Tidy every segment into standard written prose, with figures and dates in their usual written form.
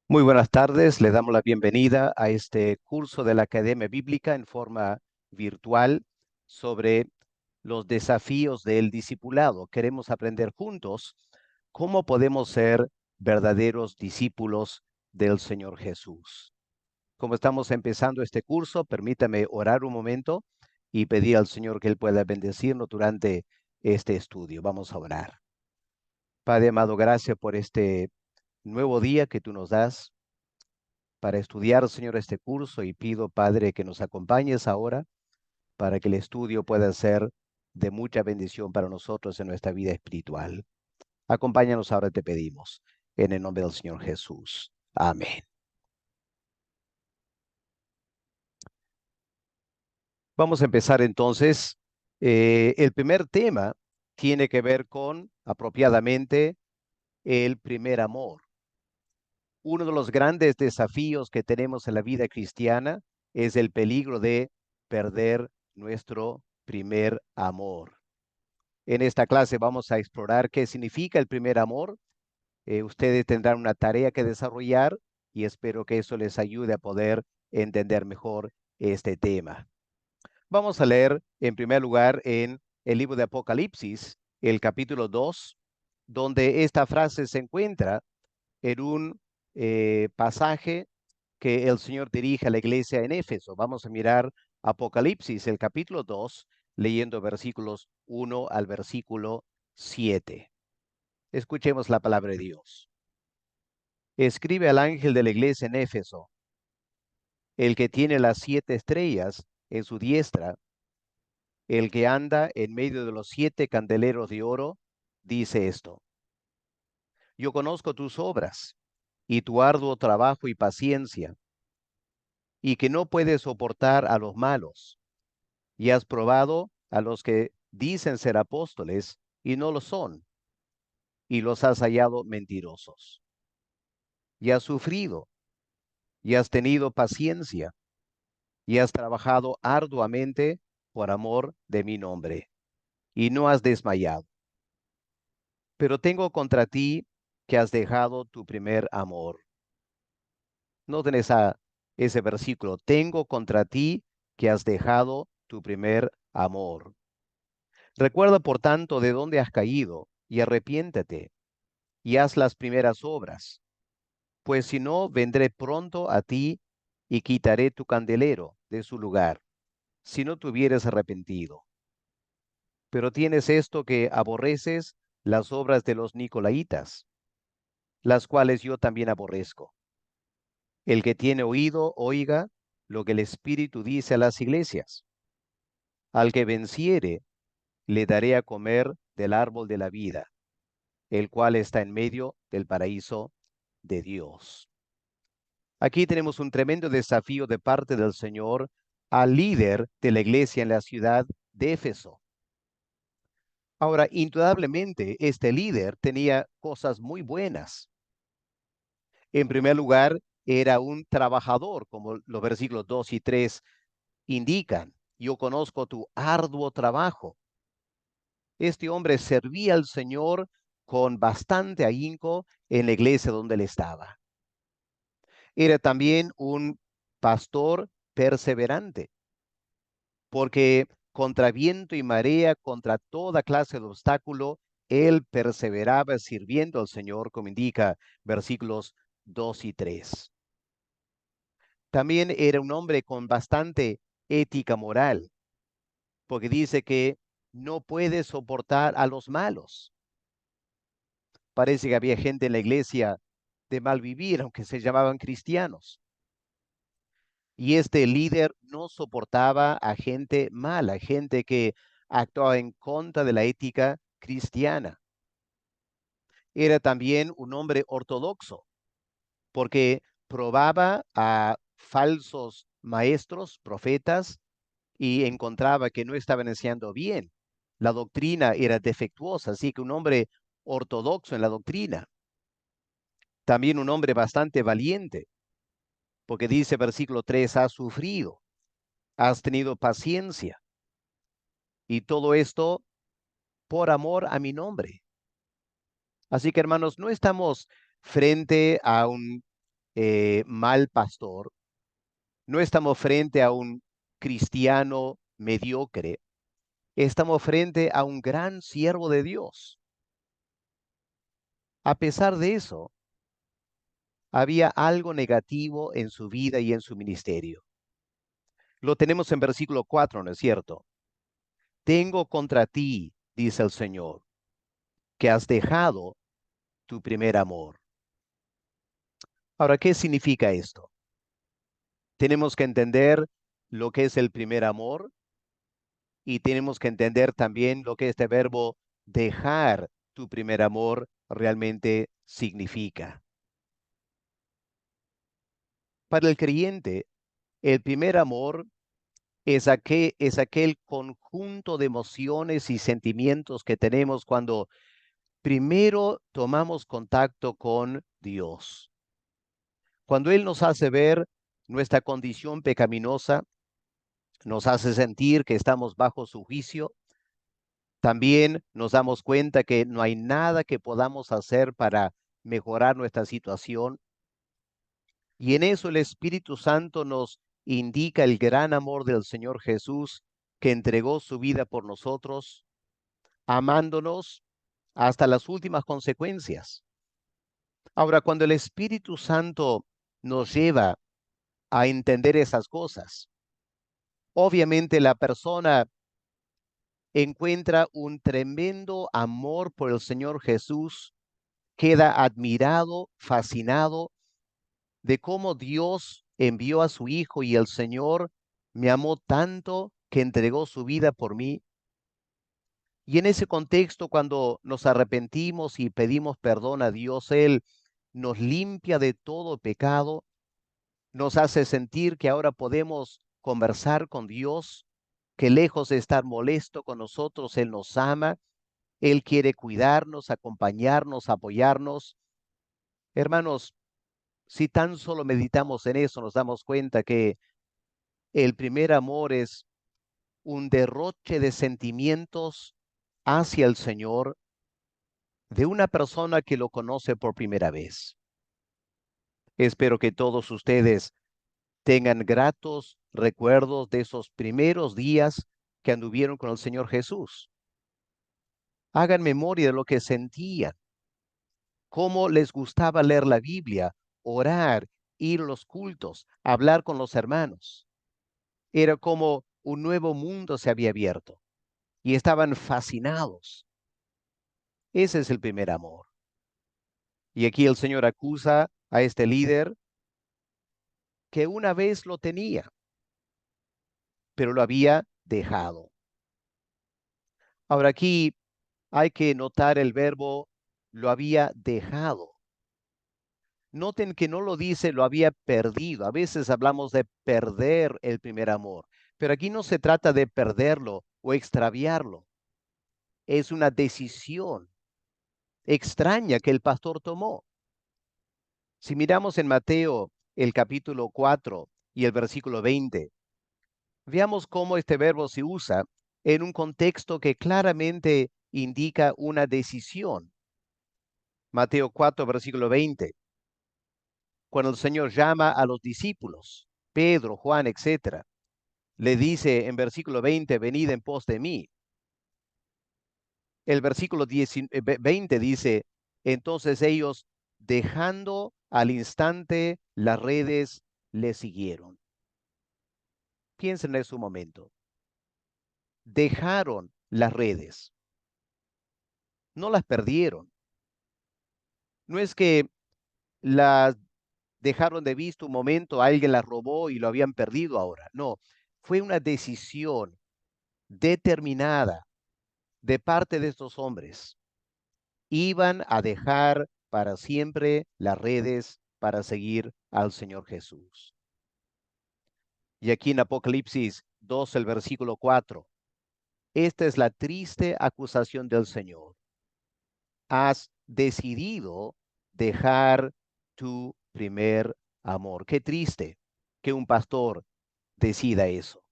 Muy buenas tardes, le damos la bienvenida a este curso de la Academia Bíblica en forma virtual sobre los desafíos del discipulado. Queremos aprender juntos cómo podemos ser verdaderos discípulos del Señor Jesús. Como estamos empezando este curso, permítame orar un momento y pedir al Señor que Él pueda bendecirnos durante este estudio. Vamos a orar. Padre amado, gracias por este nuevo día que tú nos das para estudiar, Señor, este curso y pido, Padre, que nos acompañes ahora para que el estudio pueda ser de mucha bendición para nosotros en nuestra vida espiritual. Acompáñanos ahora, te pedimos, en el nombre del Señor Jesús. Amén. Vamos a empezar entonces. El primer tema tiene que ver con, apropiadamente, el primer amor. Uno de los grandes desafíos que tenemos en la vida cristiana es el peligro de perder nuestro primer amor. En esta clase vamos a explorar qué significa el primer amor. Ustedes tendrán una tarea que desarrollar y espero que eso les ayude a poder entender mejor este tema. Vamos a leer en primer lugar en el libro de Apocalipsis, el capítulo 2, donde esta frase se encuentra en un pasaje que el Señor dirige a la iglesia en Éfeso. Vamos a mirar Apocalipsis, el capítulo 2, leyendo versículos 1 al versículo 7. Escuchemos la palabra de Dios. Escribe al ángel de la iglesia en Éfeso, el que tiene las 7 estrellas en su diestra, el que anda en medio de los 7 candeleros de oro, dice esto: Yo conozco tus obras y tu arduo trabajo y paciencia, y que no puedes soportar a los malos, y has probado a los que dicen ser apóstoles y no lo son, y los has hallado mentirosos. Y has sufrido, y has tenido paciencia, y has trabajado arduamente por amor de mi nombre, y no has desmayado. Pero tengo contra ti que has dejado tu primer amor. Noten ese versículo: tengo contra ti que has dejado tu primer amor. Recuerda, por tanto, de dónde has caído, y arrepiéntete, y haz las primeras obras, pues si no, vendré pronto a ti y quitaré tu candelero de su lugar, si no te hubieres arrepentido. Pero tienes esto, que aborreces las obras de los nicolaítas, las cuales yo también aborrezco. El que tiene oído, oiga lo que el Espíritu dice a las iglesias. Al que venciere, le daré a comer del árbol de la vida, el cual está en medio del paraíso de Dios. Aquí tenemos un tremendo desafío de parte del Señor al líder de la iglesia en la ciudad de Éfeso. Ahora, indudablemente, este líder tenía cosas muy buenas. En primer lugar, era un trabajador, como los versículos 2 y 3 indican. Yo conozco tu arduo trabajo. Este hombre servía al Señor con bastante ahínco en la iglesia donde él estaba. Era también un pastor perseverante, porque contra viento y marea, contra toda clase de obstáculo, él perseveraba sirviendo al Señor, como indica versículos 2 y 3. También era un hombre con bastante ética moral, porque dice que no puede soportar a los malos. Parece que había gente en la iglesia de mal vivir, aunque se llamaban cristianos. Y este líder no soportaba a gente mala, gente que actuaba en contra de la ética cristiana. Era también un hombre ortodoxo, porque probaba a falsos maestros, profetas, y encontraba que no estaban enseñando bien. La doctrina era defectuosa, así que un hombre ortodoxo en la doctrina. También un hombre bastante valiente, porque dice versículo 3: has sufrido, has tenido paciencia, y todo esto por amor a mi nombre. Así que, hermanos, no estamos frente a un mal pastor, no estamos frente a un cristiano mediocre, estamos frente a un gran siervo de Dios. A pesar de eso, había algo negativo en su vida y en su ministerio. Lo tenemos en versículo 4, ¿no es cierto? Tengo contra ti, dice el Señor, que has dejado tu primer amor. Ahora, ¿qué significa esto? Tenemos que entender lo que es el primer amor y tenemos que entender también lo que este verbo dejar tu primer amor realmente significa. Para el creyente, el primer amor es aquel conjunto de emociones y sentimientos que tenemos cuando primero tomamos contacto con Dios. Cuando Él nos hace ver nuestra condición pecaminosa, nos hace sentir que estamos bajo su juicio, también nos damos cuenta que no hay nada que podamos hacer para mejorar nuestra situación. Y en eso el Espíritu Santo nos indica el gran amor del Señor Jesús, que entregó su vida por nosotros, amándonos hasta las últimas consecuencias. Ahora, cuando el Espíritu Santo nos lleva a entender esas cosas, obviamente la persona encuentra un tremendo amor por el Señor Jesús, queda admirado, fascinado de cómo Dios envió a su Hijo y el Señor me amó tanto que entregó su vida por mí. Y en ese contexto, cuando nos arrepentimos y pedimos perdón a Dios, Él nos limpia de todo pecado, nos hace sentir que ahora podemos conversar con Dios, que lejos de estar molesto con nosotros, Él nos ama, Él quiere cuidarnos, acompañarnos, apoyarnos. Hermanos, si tan solo meditamos en eso, nos damos cuenta que el primer amor es un derroche de sentimientos hacia el Señor de una persona que lo conoce por primera vez. Espero que todos ustedes tengan gratos recuerdos de esos primeros días que anduvieron con el Señor Jesús. Hagan memoria de lo que sentían, cómo les gustaba leer la Biblia, orar, ir a los cultos, hablar con los hermanos. Era como un nuevo mundo se había abierto y estaban fascinados. Ese es el primer amor. Y aquí el Señor acusa a este líder que una vez lo tenía, pero lo había dejado. Ahora aquí hay que notar el verbo lo había dejado. Noten que no lo dice lo había perdido. A veces hablamos de perder el primer amor, pero aquí no se trata de perderlo o extraviarlo. Es una decisión extraña que el pastor tomó. Si miramos en Mateo el capítulo 4 y el versículo 20, veamos cómo este verbo se usa en un contexto que claramente indica una decisión. Mateo 4, versículo 20. Cuando el Señor llama a los discípulos, Pedro, Juan, etcétera, le dice en versículo 20, venid en pos de mí. El versículo 20 dice, entonces ellos, dejando al instante las redes, le siguieron. Piensen en eso un momento. Dejaron las redes, no las perdieron. No es que las dejaron de vista un momento, alguien las robó y lo habían perdido ahora. No, fue una decisión determinada de parte de estos hombres. Iban a dejar para siempre las redes para seguir al Señor Jesús. Y aquí en Apocalipsis 2, el versículo 4, esta es la triste acusación del Señor. Has decidido dejar tu primer amor. Qué triste que un pastor decida eso.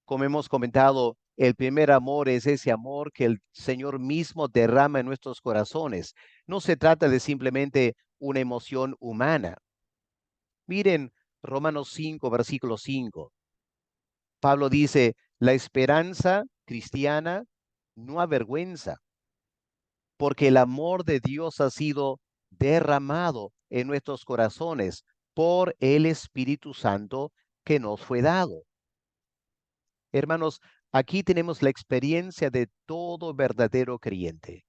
Como hemos comentado, el primer amor es ese amor que el Señor mismo derrama en nuestros corazones. No se trata de simplemente una emoción humana. Miren Romanos 5, versículo 5. Pablo dice, la esperanza cristiana no avergüenza, porque el amor de Dios ha sido derramado en nuestros corazones por el Espíritu Santo que nos fue dado. Hermanos, aquí tenemos la experiencia de todo verdadero creyente.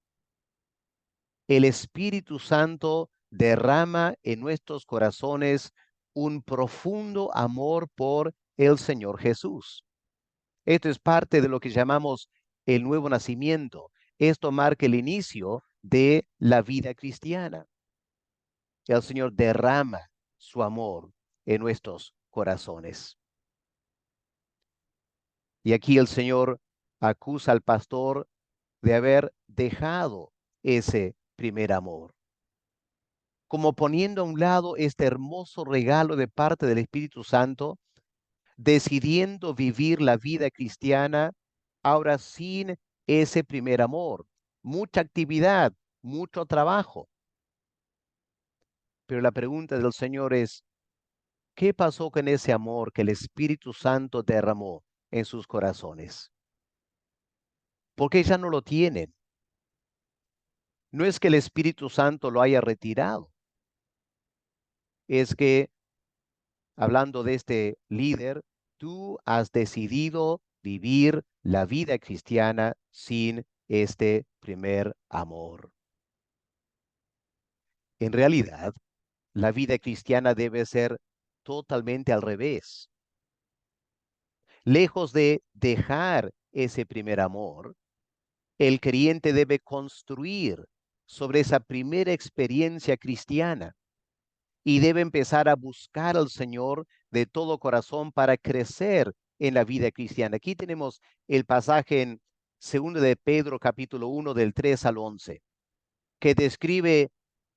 El Espíritu Santo derrama en nuestros corazones un profundo amor por el Señor Jesús. Esto es parte de lo que llamamos el nuevo nacimiento. Esto marca el inicio de la vida cristiana. El Señor derrama su amor en nuestros corazones. Y aquí el Señor acusa al pastor de haber dejado ese primer amor, como poniendo a un lado este hermoso regalo de parte del Espíritu Santo, decidiendo vivir la vida cristiana ahora sin ese primer amor. Mucha actividad, mucho trabajo. Pero la pregunta del Señor es, ¿qué pasó con ese amor que el Espíritu Santo derramó en sus corazones? ¿Por qué ya no lo tienen? No es que el Espíritu Santo lo haya retirado, es que, hablando de este líder, tú has decidido vivir la vida cristiana sin este primer amor. En realidad, la vida cristiana debe ser totalmente al revés. Lejos de dejar ese primer amor, el creyente debe construir sobre esa primera experiencia cristiana y debe empezar a buscar al Señor de todo corazón para crecer en la vida cristiana. Aquí tenemos el pasaje en 2 de Pedro capítulo 1 del 3 al 11, que describe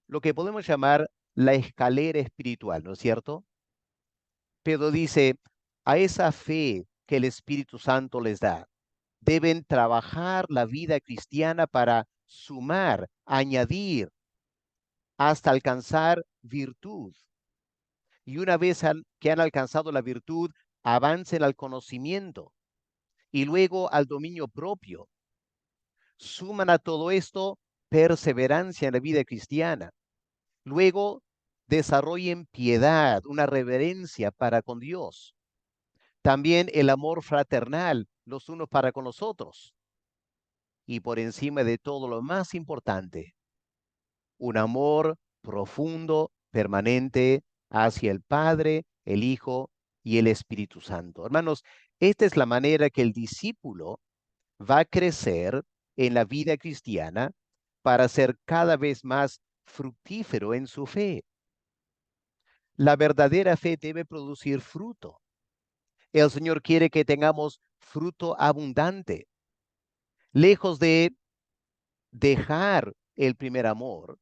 lo que podemos llamar la escalera espiritual, ¿no es cierto? Pedro dice, a esa fe que el Espíritu Santo les da, deben trabajar la vida cristiana para sumar, añadir, hasta alcanzar virtud. Y una vez que han alcanzado la virtud, avancen al conocimiento y luego al dominio propio. Suman a todo esto perseverancia en la vida cristiana. Luego desarrollen piedad, una reverencia para con Dios. También el amor fraternal los unos para con los otros. Y por encima de todo lo más importante, un amor profundo, permanente hacia el Padre, el Hijo y el Espíritu Santo. Hermanos, esta es la manera que el discípulo va a crecer en la vida cristiana para ser cada vez más fructífero en su fe. La verdadera fe debe producir fruto. El Señor quiere que tengamos fruto abundante. Lejos de dejar el primer amor,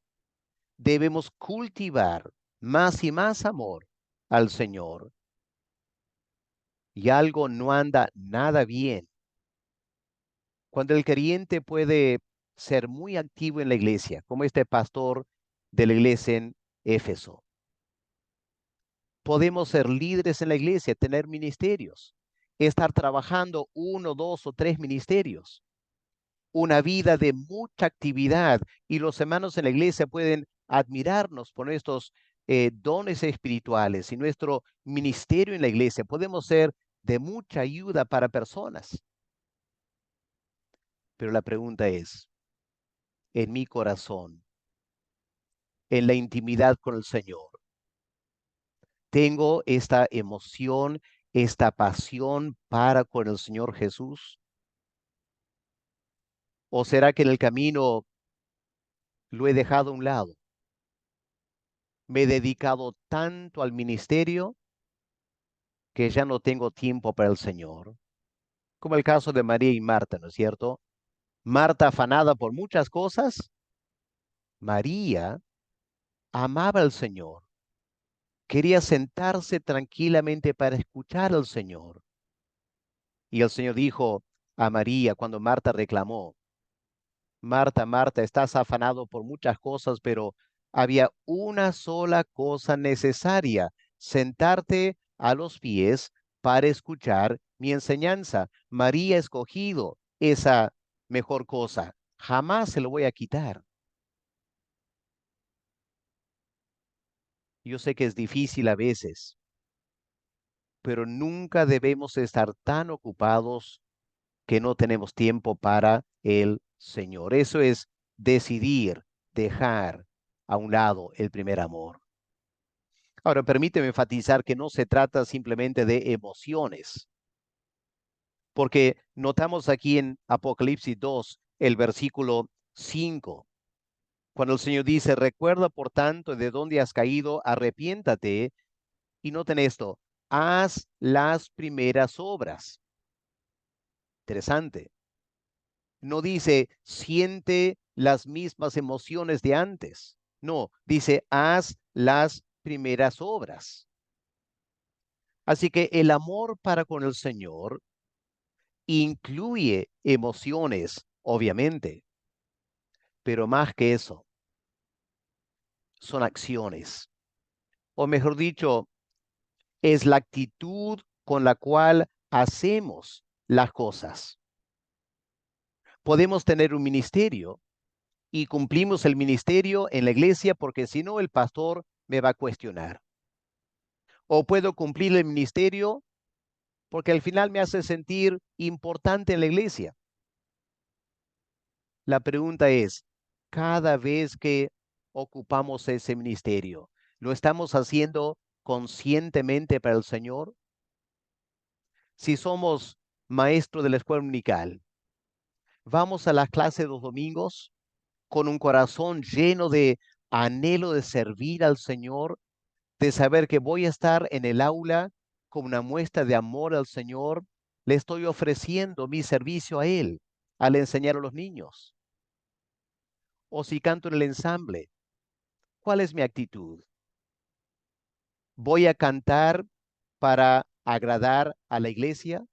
debemos cultivar más y más amor al Señor. Y algo no anda nada bien cuando el creyente puede ser muy activo en la iglesia, como este pastor de la iglesia en Éfeso. Podemos ser líderes en la iglesia, tener ministerios, estar trabajando uno, dos o tres ministerios, una vida de mucha actividad, y los hermanos en la iglesia pueden admirarnos por nuestros dones espirituales y nuestro ministerio en la iglesia. Podemos ser de mucha ayuda para personas. Pero la pregunta es, en mi corazón, en la intimidad con el Señor, ¿tengo esta emoción, esta pasión para con el Señor Jesús? ¿O será que en el camino lo he dejado a un lado? Me he dedicado tanto al ministerio que ya no tengo tiempo para el Señor. Como el caso de María y Marta, ¿no es cierto? Marta afanada por muchas cosas, María amaba al Señor, quería sentarse tranquilamente para escuchar al Señor. Y el Señor dijo a María cuando Marta reclamó, Marta, Marta, estás afanado por muchas cosas, pero Había una sola cosa necesaria: sentarte a los pies para escuchar mi enseñanza. María ha escogido esa mejor cosa. Jamás se lo voy a quitar. Yo sé que es difícil a veces, pero nunca debemos estar tan ocupados que no tenemos tiempo para el Señor. Eso es decidir dejar a un lado el primer amor. Ahora, permíteme enfatizar que no se trata simplemente de emociones, porque notamos aquí en Apocalipsis 2, el versículo 5, cuando el Señor dice: recuerda, por tanto, de dónde has caído, arrepiéntate, y noten esto, haz las primeras obras. Interesante. No dice siente las mismas emociones de antes. No, dice haz las primeras obras. Así que el amor para con el Señor incluye emociones, obviamente, pero más que eso, son acciones. O mejor dicho, es la actitud con la cual hacemos las cosas. Podemos tener un ministerio y cumplimos el ministerio en la iglesia porque si no, el pastor me va a cuestionar. O puedo cumplir el ministerio porque al final me hace sentir importante en la iglesia. La pregunta es, cada vez que ocupamos ese ministerio, ¿lo estamos haciendo conscientemente para el Señor? Si somos maestro de la escuela dominical, vamos a la clase de los domingos con un corazón lleno de anhelo de servir al Señor, de saber que voy a estar en el aula como una muestra de amor al Señor. Le estoy ofreciendo mi servicio a Él al enseñar a los niños. O si canto en el ensamble, ¿cuál es mi actitud? ¿Voy a cantar para agradar a la iglesia?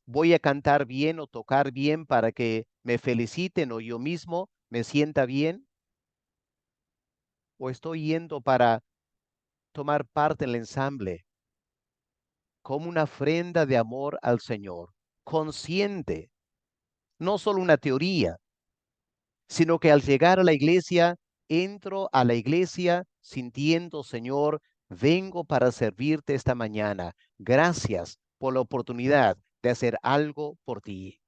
¿Voy a cantar bien o tocar bien para que me feliciten o yo mismo me sienta bien? ¿O estoy yendo para tomar parte en el ensamble como una ofrenda de amor al Señor, consciente, no solo una teoría, sino que al llegar a la iglesia, entro a la iglesia sintiendo: Señor, vengo para servirte esta mañana. Gracias por la oportunidad de hacer algo por ti.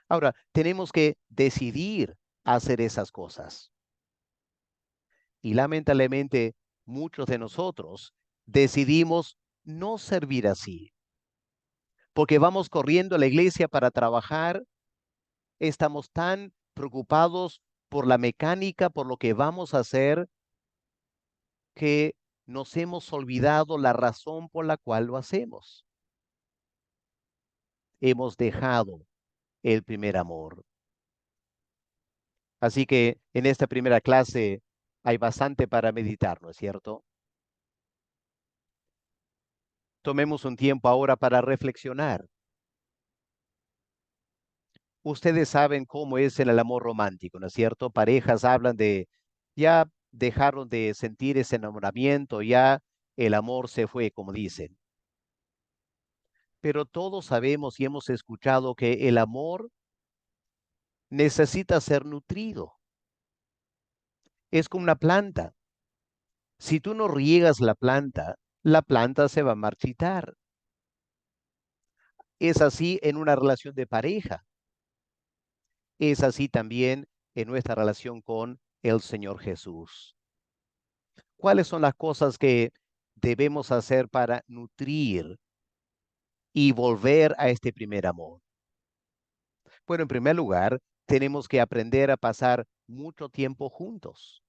Ahora, tenemos que decidir hacer esas cosas. Y lamentablemente, muchos de nosotros decidimos no servir así, porque vamos corriendo a la iglesia para trabajar. Estamos tan preocupados por la mecánica, por lo que vamos a hacer, que nos hemos olvidado la razón por la cual lo hacemos. Hemos dejado el primer amor. Así que en esta primera clase hay bastante para meditar, ¿no es cierto? Tomemos un tiempo ahora para reflexionar. Ustedes saben cómo es en el amor romántico, ¿no es cierto? Parejas hablan de ya dejaron de sentir ese enamoramiento, ya el amor se fue, como dicen. Pero todos sabemos y hemos escuchado que el amor necesita ser nutrido. Es como una planta. Si tú no riegas la planta se va a marchitar. Es así en una relación de pareja. Es así también en nuestra relación con el Señor Jesús. ¿Cuáles son las cosas que debemos hacer para nutrir y volver a este primer amor? Bueno, en primer lugar, tenemos que aprender a pasar mucho tiempo juntos.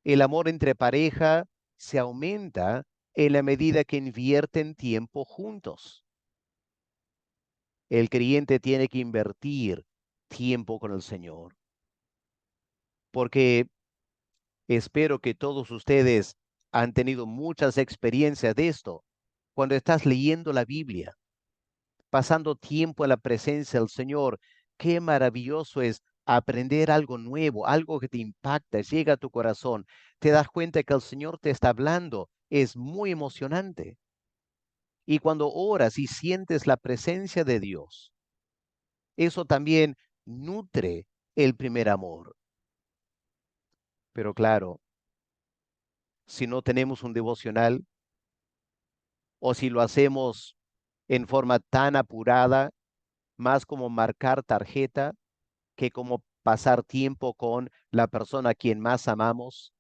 El amor entre pareja se aumenta en la medida que invierten tiempo juntos. El creyente tiene que invertir tiempo con el Señor, porque espero que todos ustedes han tenido muchas experiencias de esto. Cuando estás leyendo la Biblia, pasando tiempo en la presencia del Señor, qué maravilloso es aprender algo nuevo, algo que te impacta, llega a tu corazón, te das cuenta que el Señor te está hablando, es muy emocionante. Y cuando oras y sientes la presencia de Dios, eso también nutre el primer amor. Pero claro, si no tenemos un devocional o si lo hacemos en forma tan apurada, más como marcar tarjeta que como pasar tiempo con la persona a quien más amamos,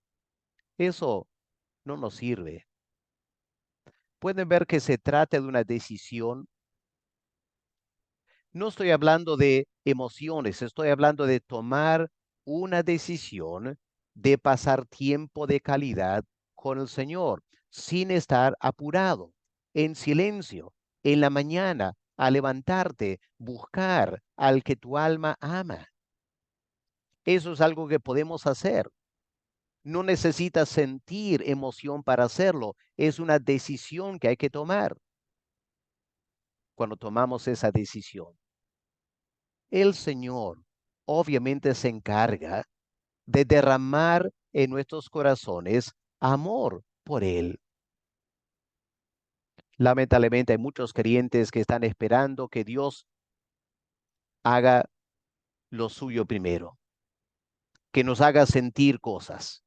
eso no nos sirve. Pueden ver que se trata de una decisión. No estoy hablando de emociones, estoy hablando de tomar una decisión de pasar tiempo de calidad con el Señor sin estar apurado, en silencio, en la mañana, a levantarte, buscar al que tu alma ama. Eso es algo que podemos hacer. No necesitas sentir emoción para hacerlo. Es una decisión que hay que tomar. Cuando tomamos esa decisión, el Señor obviamente se encarga de derramar en nuestros corazones amor por Él. Lamentablemente hay muchos creyentes que están esperando que Dios haga lo suyo primero, que nos haga sentir cosas.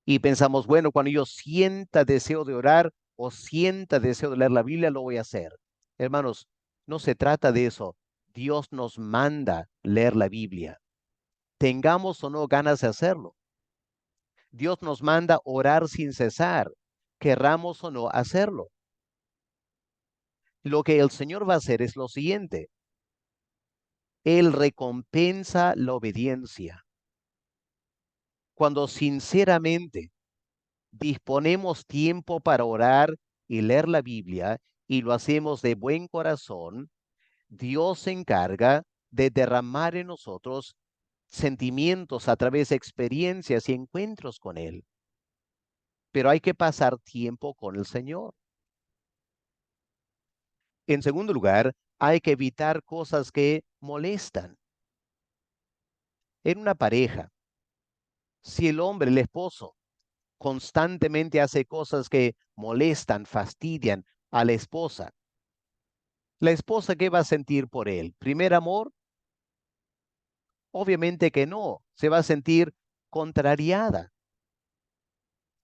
Y pensamos, bueno, cuando yo sienta deseo de orar o sienta deseo de leer la Biblia, lo voy a hacer. Hermanos, no se trata de eso. Dios nos manda leer la Biblia, tengamos o no ganas de hacerlo. Dios nos manda orar sin cesar, querramos o no hacerlo. Lo que el Señor va a hacer es lo siguiente. Él recompensa la obediencia. Cuando sinceramente disponemos tiempo para orar y leer la Biblia y lo hacemos de buen corazón, Dios se encarga de derramar en nosotros sentimientos a través de experiencias y encuentros con Él. Pero hay que pasar tiempo con el Señor. En segundo lugar, hay que evitar cosas que molestan. En una pareja, si el hombre, el esposo, constantemente hace cosas que molestan, fastidian a la esposa, ¿qué va a sentir por él? ¿Primer amor? Obviamente que no, se va a sentir contrariada.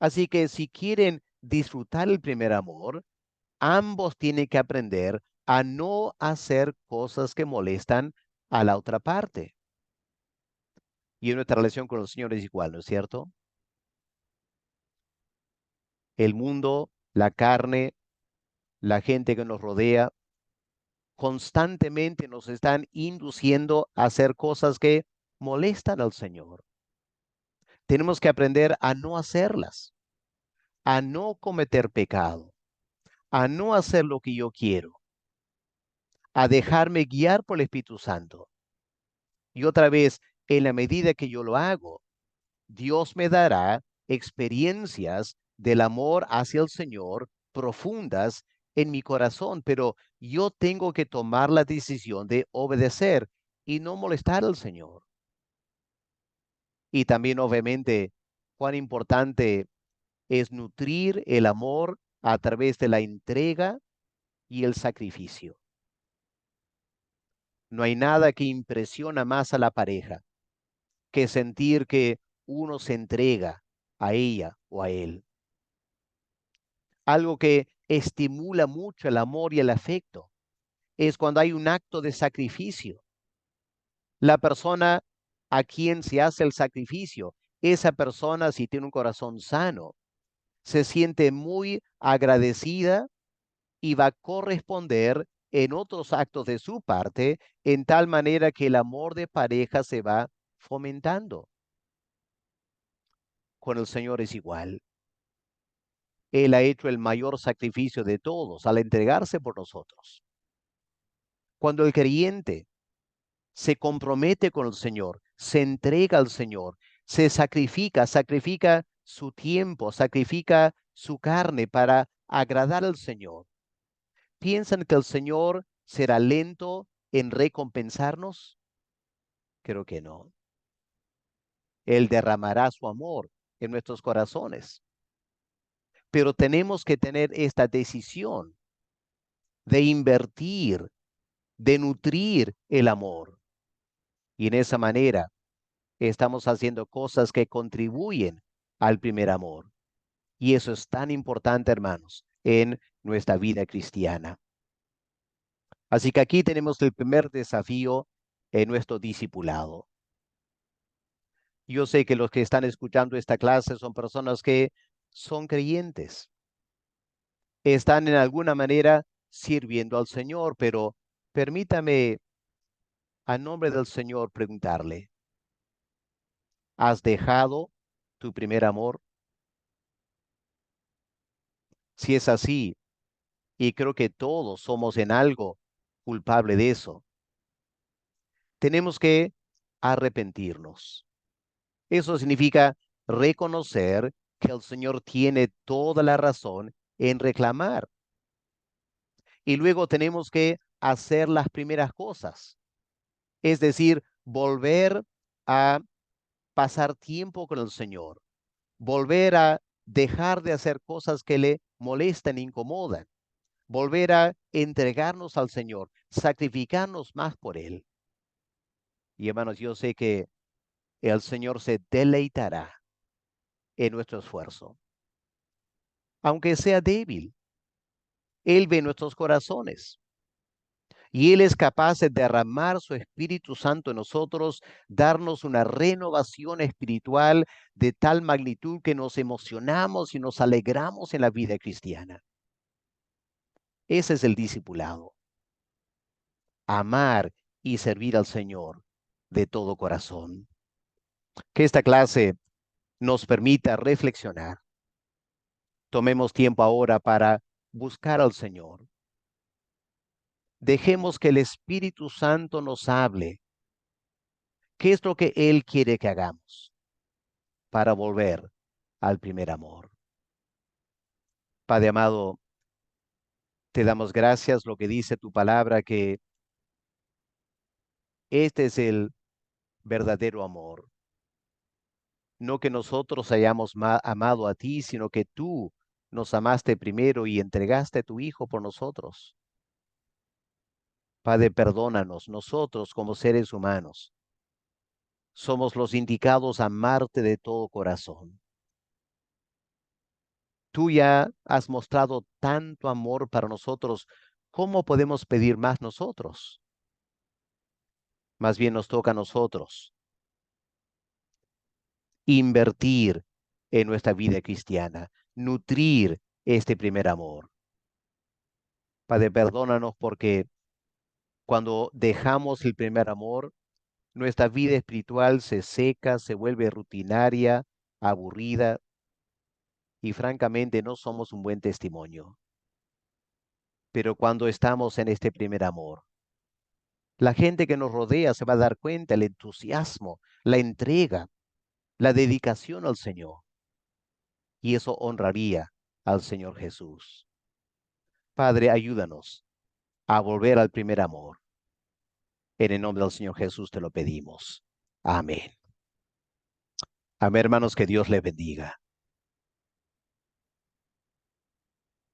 Así que si quieren disfrutar el primer amor, ambos tienen que aprender a no hacer cosas que molestan a la otra parte. Y en nuestra relación con el Señor es igual, ¿no es cierto? El mundo, la carne, la gente que nos rodea, constantemente nos están induciendo a hacer cosas que molestan al Señor. Tenemos que aprender a no hacerlas, a no cometer pecado, a no hacer lo que yo quiero, a dejarme guiar por el Espíritu Santo. Y otra vez, en la medida que yo lo hago, Dios me dará experiencias del amor hacia el Señor profundas en mi corazón, pero yo tengo que tomar la decisión de obedecer y no molestar al Señor. Y también, obviamente, cuán importante es nutrir el amor a través de la entrega y el sacrificio. No hay nada que impresiona más a la pareja que sentir que uno se entrega a ella o a él. Algo que estimula mucho el amor y el afecto es cuando hay un acto de sacrificio. La persona a quien se hace el sacrificio, esa persona, si tiene un corazón sano, se siente muy agradecida y va a corresponder en otros actos de su parte, en tal manera que el amor de pareja se va fomentando. Con el Señor es igual. Él ha hecho el mayor sacrificio de todos al entregarse por nosotros. Cuando el creyente se compromete con el Señor, se entrega al Señor, se sacrifica, sacrifica su tiempo, sacrifica su carne para agradar al Señor. ¿Piensan que el Señor será lento en recompensarnos? Creo que no. Él derramará su amor en nuestros corazones. Pero tenemos que tener esta decisión de invertir, de nutrir el amor. Y en esa manera estamos haciendo cosas que contribuyen al primer amor. Y eso es tan importante, hermanos, en nuestra vida cristiana. Así que aquí tenemos el primer desafío en nuestro discipulado. Yo sé que los que están escuchando esta clase son personas que son creyentes, están en alguna manera sirviendo al Señor, pero permítame a nombre del Señor preguntarle, ¿has dejado tu primer amor? Si es así, y creo que todos somos en algo culpable de eso, tenemos que arrepentirnos. Eso significa reconocer que el Señor tiene toda la razón en reclamar. Y luego tenemos que hacer las primeras cosas, es decir, volver a pasar tiempo con el Señor, volver a dejar de hacer cosas que le molestan e incomodan, volver a entregarnos al Señor, sacrificarnos más por Él. Y hermanos, yo sé que el Señor se deleitará en nuestro esfuerzo, aunque sea débil. Él ve nuestros corazones y Él es capaz de derramar su Espíritu Santo en nosotros, darnos una renovación espiritual de tal magnitud que nos emocionamos y nos alegramos en la vida cristiana. Ese es el discipulado, amar y servir al Señor de todo corazón. Que esta clase nos permita reflexionar. Tomemos tiempo ahora para buscar al Señor. Dejemos que el Espíritu Santo nos hable. ¿Qué es lo que Él quiere que hagamos para volver al primer amor? Padre amado, te damos gracias lo que dice tu palabra, que este es el verdadero amor. No que nosotros hayamos amado a ti, sino que tú nos amaste primero y entregaste a tu Hijo por nosotros. Padre, perdónanos, nosotros como seres humanos somos los indicados a amarte de todo corazón. Tú ya has mostrado tanto amor para nosotros. ¿Cómo podemos pedir más nosotros? Más bien nos toca a nosotros invertir en nuestra vida cristiana, nutrir este primer amor. Padre, perdónanos porque cuando dejamos el primer amor, nuestra vida espiritual se seca, se vuelve rutinaria, aburrida y francamente no somos un buen testimonio. Pero cuando estamos en este primer amor, la gente que nos rodea se va a dar cuenta el entusiasmo, la entrega, la dedicación al Señor. Y eso honraría al Señor Jesús. Padre, ayúdanos a volver al primer amor. En el nombre del Señor Jesús te lo pedimos. Amén. Amén, hermanos, que Dios le bendiga.